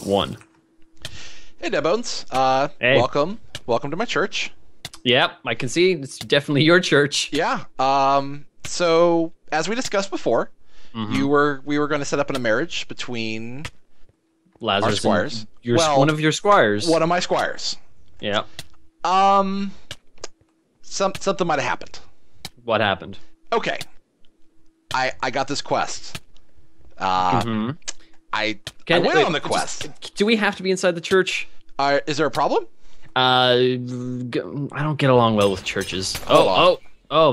1. Hey, Deadbones. Hey. Welcome to my church. Yep, I can see. It's definitely your church. Yeah. So as we discussed before, we were going to set up a marriage between Lazarus our squires. And one of your squires. One of my squires. Yeah. Something might have happened. What happened? Okay. I got this quest. I went on the quest. Do we have to be inside the church? Is there a problem? I don't get along well with churches. Oh,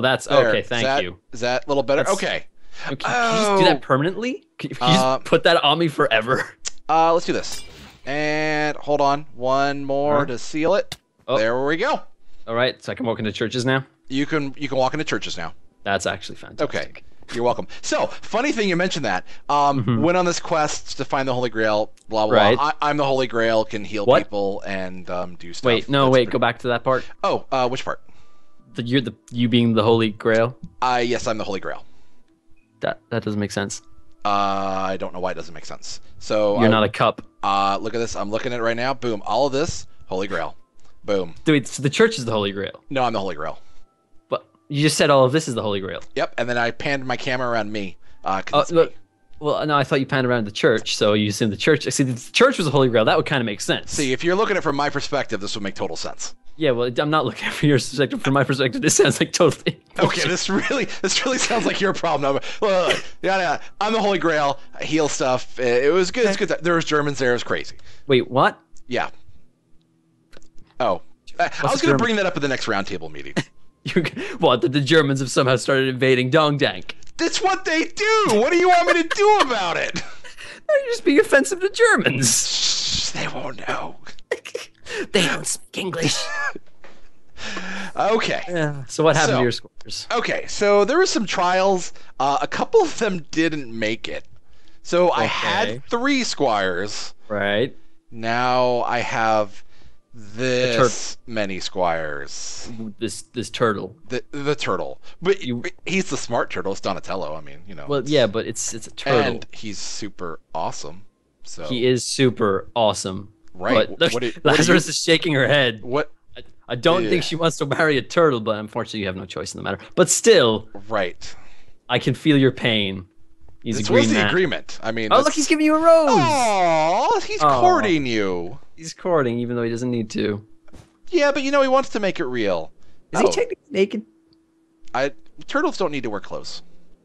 that's There. okay. Thank you. Is that a little better? Okay. Can you just do that permanently? Can you just put that on me forever? Let's do this. And hold on, one more to seal it. Oh. There we go. All right, so I can walk into churches now. You can walk into churches now. That's actually fantastic. Okay. You're welcome. So, funny thing you mentioned that. Went on this quest to find the Holy Grail, blah, blah, Right. blah. I'm the Holy Grail, can heal people and do stuff. Wait, no, wait, go back to that part. Oh, which part? You being the Holy Grail? Yes, I'm the Holy Grail. That doesn't make sense. I don't know why it doesn't make sense. So You're not a cup. Look at this. I'm looking at it right now. Boom. All of this, Holy Grail. Boom. Dude, so the church is the Holy Grail. No, I'm the Holy Grail. But you just said all of this is the Holy Grail. Yep, and then I panned my camera around me. 'Cause it's me. Well, no, I thought you panned around the church, so you assumed the church. See, the church was the Holy Grail. That would kind of make sense. See, if you're looking at it from my perspective, this would make total sense. Yeah, well, I'm not looking at it from your perspective. From my perspective, this sounds like totally. Okay, this really sounds like your problem. Yeah, I'm the Holy Grail. I heal stuff. It was good. It's good. There was Germans there. It was crazy. Wait, what? Yeah. Oh, I was going to bring that up at the next roundtable meeting. What? That the Germans have somehow started invading Dongdank? That's what they do. What do you want me to do about it? You're just being offensive to Germans. Shh, they won't know. They don't speak English. Okay. Yeah. So what happened to your squires? Okay, so there were some trials. A couple of them didn't make it. So I had 3 squires. Right. Now I have this many squires. This turtle. The turtle. But he's the smart turtle. It's Donatello. I mean, you know. Well, yeah, but it's a turtle. And he's super awesome. So he is super awesome. Right. But Lazarus is shaking her head. What? I don't think she wants to marry a turtle, but unfortunately you have no choice in the matter. But still, right. I can feel your pain. He's this a green was the man. agreement. I mean, oh, look, he's giving you a rose. Oh, he's courting you. He's courting, even though he doesn't need to. Yeah, but you know he wants to make it real. Is he technically naked? Turtles don't need to wear clothes.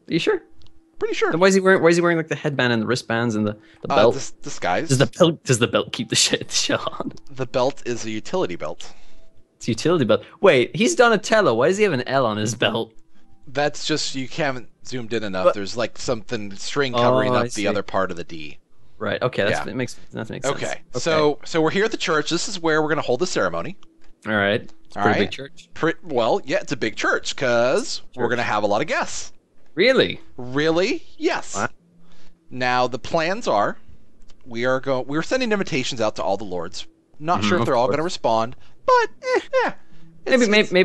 Are you sure? Pretty sure. Then why is he wearing like the headband and the wristbands and the belt? Disguise. Does the belt keep the shell on? The belt is a utility belt. It's a utility belt. Wait, he's Donatello. Why does he have an L on his belt? That's just you haven't zoomed in enough. There's like something string covering up the other part of the D. Right. Okay. That makes sense. Okay. So we're here at the church. This is where we're gonna hold the ceremony. All right. It's a pretty big church. Well, yeah, it's a big church because we're gonna have a lot of guests. Really? Really? Yes. What? Now the plans are, we're sending invitations out to all the lords. Not sure if they're all going to respond, but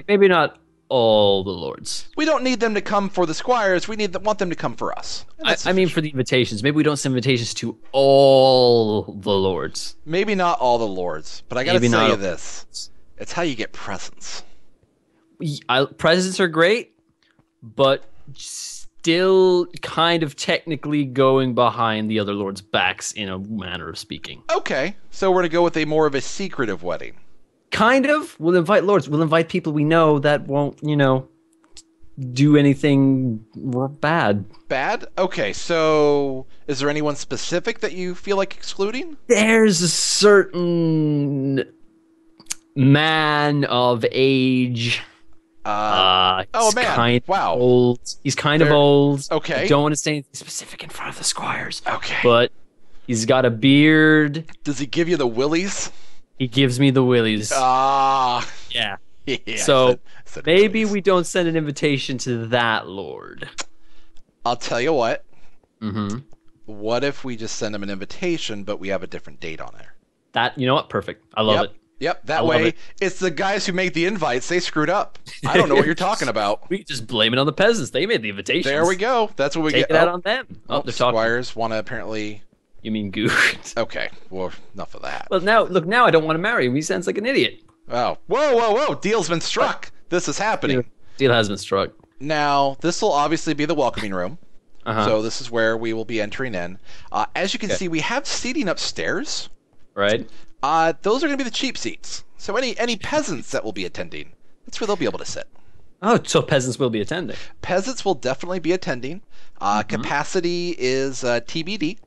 maybe not all the lords. We don't need them to come for the squires. We want them to come for us. I mean, for the invitations. Maybe we don't send invitations to all the lords. Maybe not all the lords, but I got to tell you this: it's how you get presents. Presents are great, but still kind of technically going behind the other lords' backs in a manner of speaking. Okay, so we're going to go with more of a secretive wedding. Kind of. We'll invite lords. We'll invite people we know that won't, do anything bad. Bad? Okay, so is there anyone specific that you feel like excluding? There's a certain man of age. Man! Wow. Old. He's kind of old. Okay. I don't want to say anything specific in front of the squires. Okay. But he's got a beard. Does he give you the willies? He gives me the willies. Ah. Yeah. Yeah. So maybe we don't send an invitation to that lord. I'll tell you what. Mm-hmm. What if we just send him an invitation, but we have a different date on there? You know what? Perfect. I love it. Yep, that way it's the guys who make the invites. They screwed up. I don't know what you're talking about. We just blame it on the peasants. They made the invitations. There we go. That's what we Take get. it out on them. Oh, they're talking. Squires want to apparently You mean good? Okay, well, enough of that. Well, now look. Now I don't want to marry him. He sounds like an idiot. Oh, whoa! Deal's been struck. This is happening. Deal has been struck. Now, this will obviously be the welcoming room. Uh-huh. So this is where we will be entering in. As you can see, we have seating upstairs. Right. Those are going to be the cheap seats. So any peasants that will be attending, that's where they'll be able to sit. Oh, so peasants will be attending. Peasants will definitely be attending. Capacity is TBD.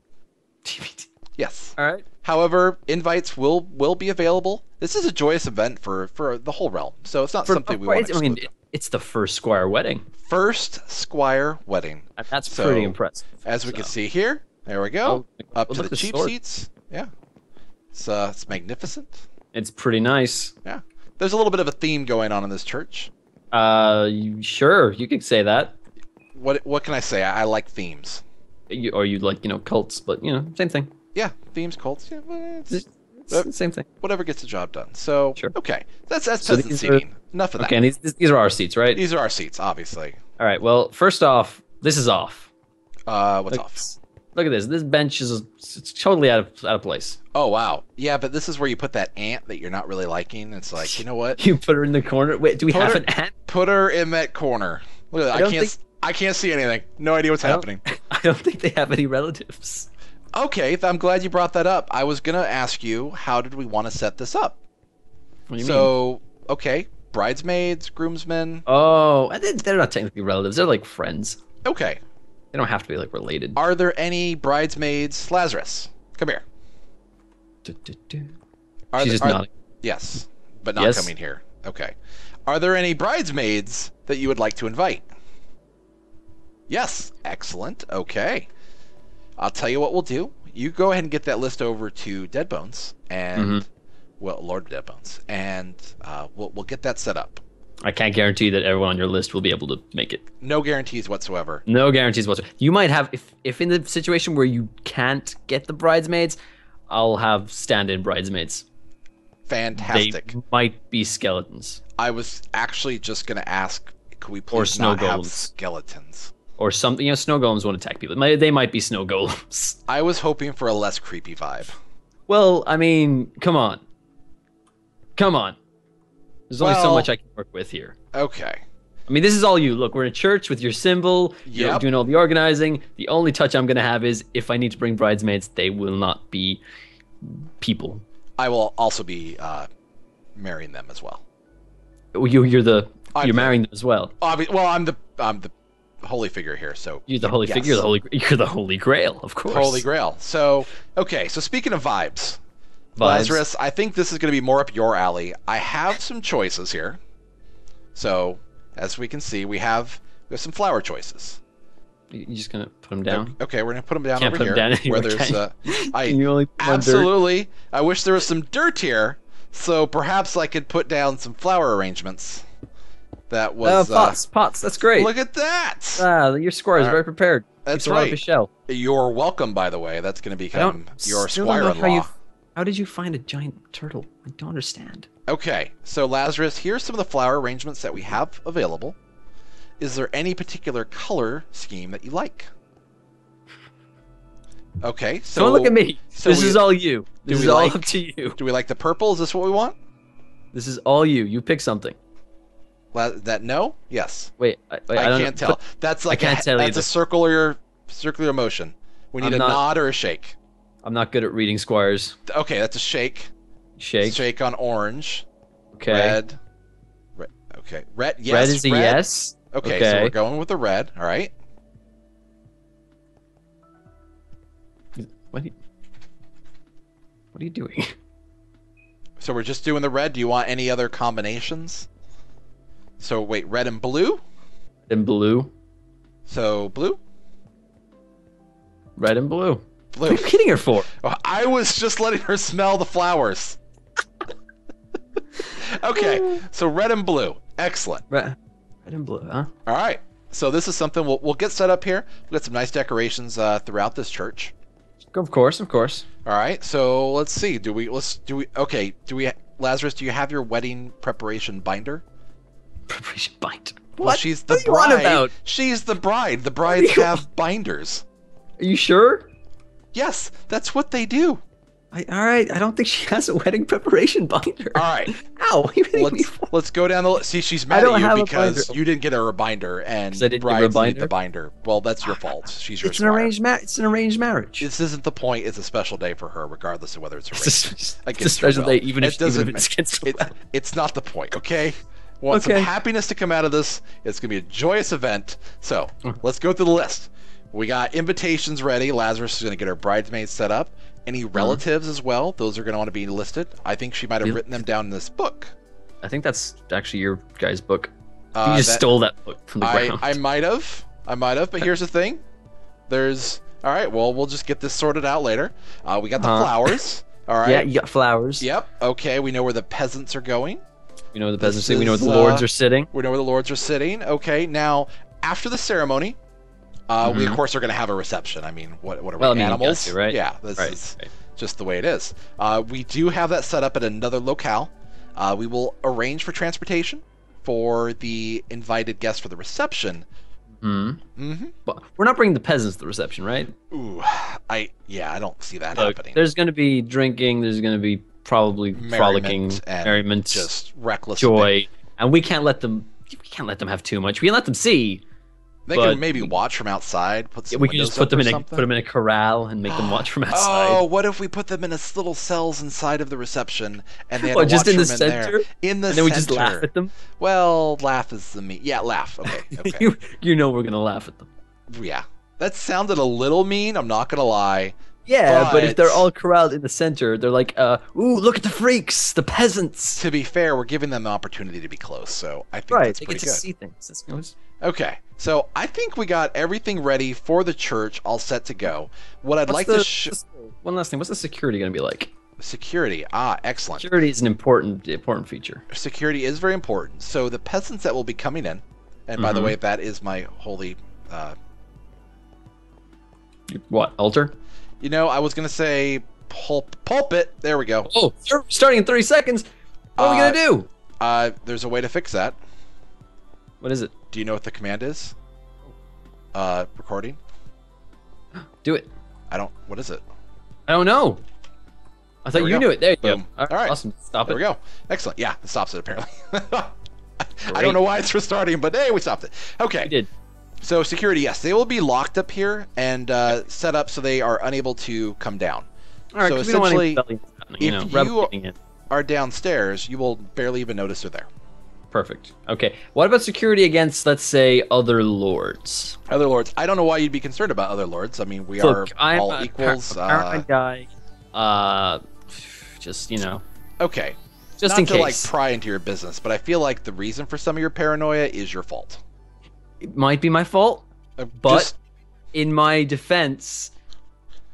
TBD. Yes. All right. However, invites will be available. This is a joyous event for the whole realm, so it's not something we want to exclude. I mean, it's the first Squire wedding. First Squire wedding. And that's pretty impressive. As we can see here, there we go. Up to the cheap sword. seats. Yeah. It's magnificent. It's pretty nice. Yeah. There's a little bit of a theme going on in this church. Sure, you could say that. What can I say? I like themes. Or you like, cults, but same thing. Yeah, themes, cults. Yeah, well, it's the same thing. Whatever gets the job done. So, sure. Okay. That's peasant seating. Enough of that. Okay, and these are our seats, right? These are our seats, obviously. All right. Well, first off, this is off. What's off? Look at this. This bench it's totally out of place. Oh wow. Yeah, but this is where you put that ant that you're not really liking. It's like, you know what? You put her in the corner. Wait, do we have an ant? Put her in that corner. Look at that. I can't see anything. No idea what's happening. I don't think they have any relatives. Okay, I'm glad you brought that up. I was gonna ask you, how did we want to set this up? What do you mean? Okay, bridesmaids, groomsmen. Oh, they're not technically relatives. They're like friends. Okay. They don't have to be like related. Are there any bridesmaids? Lazarus, come here. She's just nodding. Yes, but not coming here. Okay. Are there any bridesmaids that you would like to invite? Yes. Excellent. Okay. I'll tell you what we'll do. You go ahead and get that list over to Deadbones and Lord Deadbones, and we'll get that set up. I can't guarantee that everyone on your list will be able to make it. No guarantees whatsoever. No guarantees whatsoever. You might have, if in the situation where you can't get the bridesmaids, I'll have stand-in bridesmaids. Fantastic. They might be skeletons. I was actually just going to ask, could we please not have skeletons? Or something. Snow golems won't attack people. They might be snow golems. I was hoping for a less creepy vibe. Well, I mean, come on. There's only so much I can work with here. Okay. I mean, this is all you. Look, we're in a church with your symbol. You're doing all the organizing. The only touch I'm going to have is if I need to bring bridesmaids, they will not be people. I will also be marrying them as well. You're marrying them as well. Well, I'm the holy figure here, so you're the holy figure. You're the Holy Grail, of course. Holy Grail. So okay. So speaking of vibes. Lazarus, I think this is going to be more up your alley. I have some choices here. So, as we can see, we have some flower choices. You're just going to put them down? Okay, we're going to put them down Can't over put here. Them down where there's absolutely. I wish there was some dirt here, so perhaps I could put down some flower arrangements. That was pots. That's great. Look at that. Your Squire is very prepared. That's right. Off his shell. You're welcome, by the way. That's going to become your Squire-in-law. How did you find a giant turtle? I don't understand. Okay, so Lazarus, here's some of the flower arrangements that we have available. Is there any particular color scheme that you like? Okay, so... Don't look at me. This is all you. This is all up to you. Do we like the purple? Is this what we want? This is all you. You pick something. No? Yes. Wait, I can't tell. That's like that's a circular motion. We need a nod or a shake. I'm not good at reading Squires. Okay, that's a shake. Shake on orange. Okay. Red. Okay. Red. Yes. Red is a yes. Okay, so we're going with the red. All right. What are you doing? So we're just doing the red. Do you want any other combinations? So wait, red and blue? Red and blue. So blue? Red and blue. Blue. What are you kidding her for? Oh, I was just letting her smell the flowers. Okay, so red and blue. Excellent. Red and blue, huh? All right. So this is something we'll get set up here. We'll get some nice decorations throughout this church. Of course. All right. So let's see. Lazarus, do you have your wedding preparation binder? Preparation binder. Well, she's the bride. She's the bride. The brides have binders. Are you sure? Yes, that's what they do. All right, I don't think she has a wedding preparation binder. All right. Ow, let's go down the list. See, she's mad at you because you didn't get her a binder, and brides need the binder. Well, that's your fault. She's your squire. It's an arranged marriage. This isn't the point. It's a special day for her, regardless of whether it's arranged. It's a special day, even if it's against her will. It's not the point, okay? Want some happiness to come out of this. It's going to be a joyous event. So, let's go through the list. We got invitations ready. Lazarus is going to get her bridesmaids set up. Any relatives as well. Those are going to want to be listed. I think she might have written them down in this book. I think that's actually your guy's book. You just stole that book from the ground. I might have. But here's the thing. All right, well, we'll just get this sorted out later. We got the flowers. All right. Yeah, you got flowers. Yep. Okay, we know where the peasants are going. We know where the peasants are sitting. We know where the lords are sitting. We know where the lords are sitting. Okay, now, after the ceremony, we, of course, are going to have a reception. I mean, what are we, animals? To, right? Yeah, this is just the way it is. We do have that set up at another locale. We will arrange for transportation for the invited guests for the reception. But we're not bringing the peasants to the reception, right? Ooh, I don't see that happening. There's going to be drinking. There's going to be probably frolicking, merriment, just reckless joy, and we can't let them. We can't let them have too much. We can let them see. They can maybe watch from outside. We can just put them in a corral and make them watch from outside. Oh, what if we put them in little cells inside of the reception and they had to just watch in the from center? In the and center. then we just laugh at them. Well, laugh is the mean. Yeah, laugh. Okay. you know we're gonna laugh at them. Yeah, that sounded a little mean. I'm not gonna lie. Yeah, but if they're all corralled in the center, they're like, ooh, look at the freaks, the peasants. To be fair, we're giving them the opportunity to be close, so I think that's pretty good. They get to see things. Okay, so I think we got everything ready for the church, all set to go. What I'd like to one last thing, what's the security going to be like? Security, excellent. Security is an important feature. Security is very important. So the peasants that will be coming in, and by the way, that is my holy... What, altar? You know, I was going to say pulpit. There we go. Oh, starting in 30 seconds. What are we going to do? There's a way to fix that. What is it? Do you know what the command is? Recording? Do it. What is it? I don't know. I thought you knew it. There you go. All right. Awesome. Stop it. There we go. Excellent. Yeah, it stops it apparently. I don't know why it's restarting, but hey, we stopped it. Okay. We did. So security, yes, they will be locked up here and set up so they are unable to come down. All right, so essentially, if you are downstairs, you will barely even notice they're there. Perfect. Okay. What about security against, let's say, other lords? Other lords. I don't know why you'd be concerned about other lords. I mean, we are all equals. I'm a guy. Just, Okay. Just Not in to case. Pry into your business, but I feel like the reason for some of your paranoia is your fault. It might be my fault, but in my defense,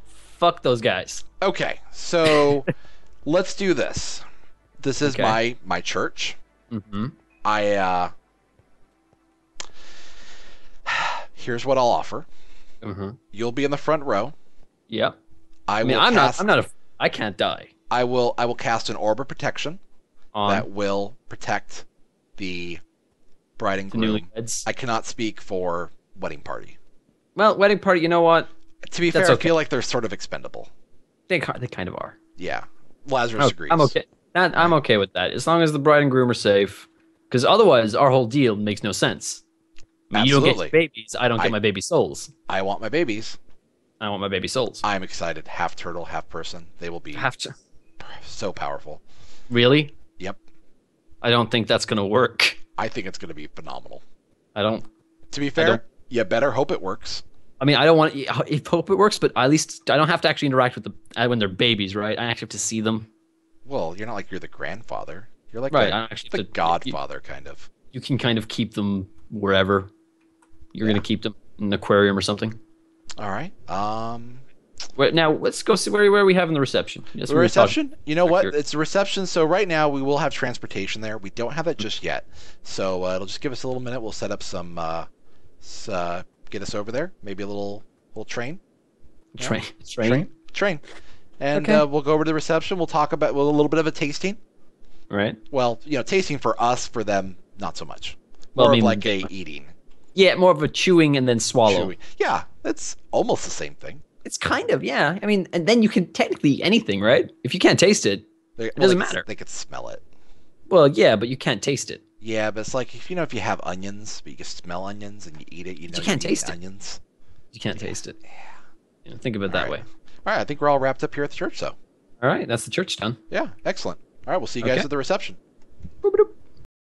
fuck those guys. Okay, so let's do this. This is my church. Here's what I'll offer. You'll be in the front row. Yep. I can't die. I will cast an orb of protection that will protect the bride and groom. I cannot speak for wedding party. Well, wedding party, you know what? To be fair, I feel like they're sort of expendable. They kind of are. Yeah. Lazarus agrees. I'm okay. I'm okay with that, as long as the bride and groom are safe. Because otherwise, our whole deal makes no sense. I mean, you don't get your babies. I don't get my baby souls. I want my babies. I want my baby souls. I'm excited. Half turtle, half person. They will be so powerful. Really? Yep. I don't think that's going to work. I think it's going to be phenomenal. To be fair, you better hope it works. I mean, I don't want to hope it works, but at least I don't have to actually interact with them when they're babies, right? I actually have to see them. Well, you're not like you're the grandfather. You're like the godfather, kind of. You can kind of keep them wherever. You're going to keep them in an aquarium or something. All right. Now, let's go see where we have in the reception. Yes, the reception? You know what? It's a reception, so right now we will have transportation there. We don't have that just yet. So it'll just give us a little minute. We'll set up some, get us over there. Maybe a little train. Train. And we'll go over to the reception. We'll talk about a little bit of a tasting. Right. Well, tasting for us, for them, not so much. More of like a eating. Yeah, more of a chewing and then swallow. Yeah, it's almost the same thing. It's kind of, yeah. I mean, and then you can technically eat anything, right? If you can't taste it, it doesn't matter. They could smell it. Well, yeah, but you can't taste it. Yeah, but it's like if you have onions, but you can smell onions and you eat it, you can't taste onions. You can't taste it. Yeah. Think of it that way. All right, I think we're all wrapped up here at the church, though. All right, that's the church done. Yeah, excellent. All right, we'll see you guys at the reception.